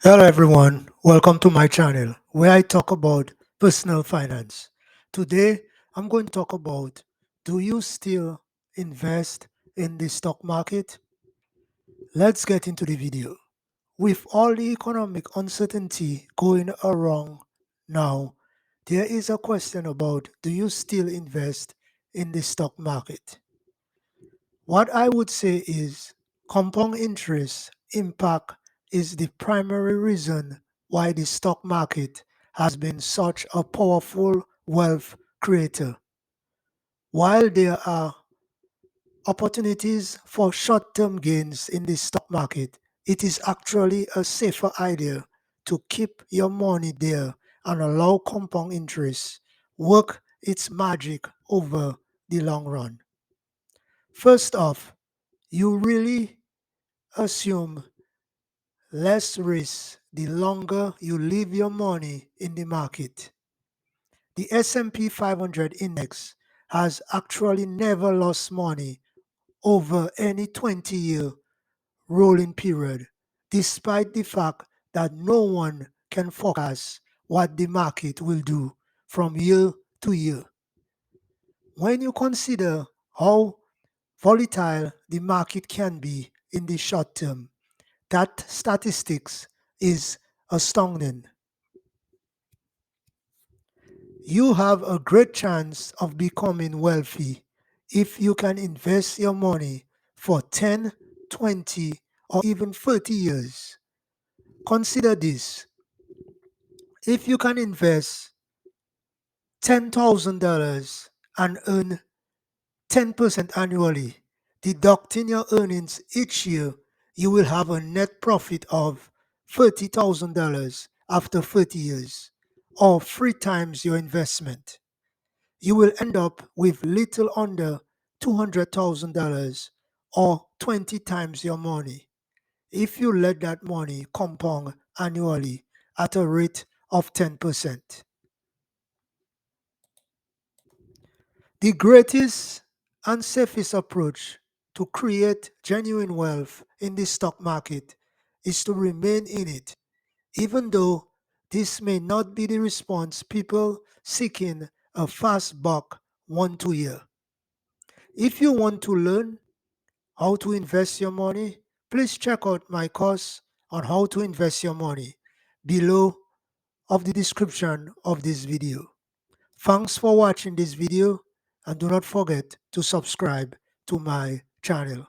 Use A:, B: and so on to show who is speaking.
A: Hello everyone, welcome to my channel where I talk about personal finance. Today I'm going to talk about, do you still invest in the stock market? Let's get into the video. With all the economic uncertainty going around now, there is a question about, do you still invest in the stock market? What I would say is compound interest impact is the primary reason why the stock market has been such a powerful wealth creator. While there are opportunities for short-term gains in the stock market, it is actually a safer idea to keep your money there and allow compound interest work its magic over the long run. First off, you really assume less risk the longer you leave your money in the market. The S&P 500 index has actually never lost money over any 20-year rolling period, despite the fact that no one can forecast what the market will do from year to year. When you consider how volatile the market can be in the short term, that statistics is astounding. You have a great chance of becoming wealthy if you can invest your money for 10, 20, or even 30 years. Consider this. If you can invest $10,000 and earn 10% annually, deducting your earnings each year, you will have a net profit of $30,000 after 30 years, or three times your investment. You will end up with little under $200,000 or 20 times your money if you let that money compound annually at a rate of 10%. The greatest and safest approach to create genuine wealth in the stock market is to remain in it, even though this may not be the response people seeking a fast buck want to hear. If you want to learn how to invest your money, please check out my course on how to invest your money below of the description of this video. Thanks for watching this video and do not forget to subscribe to my channel.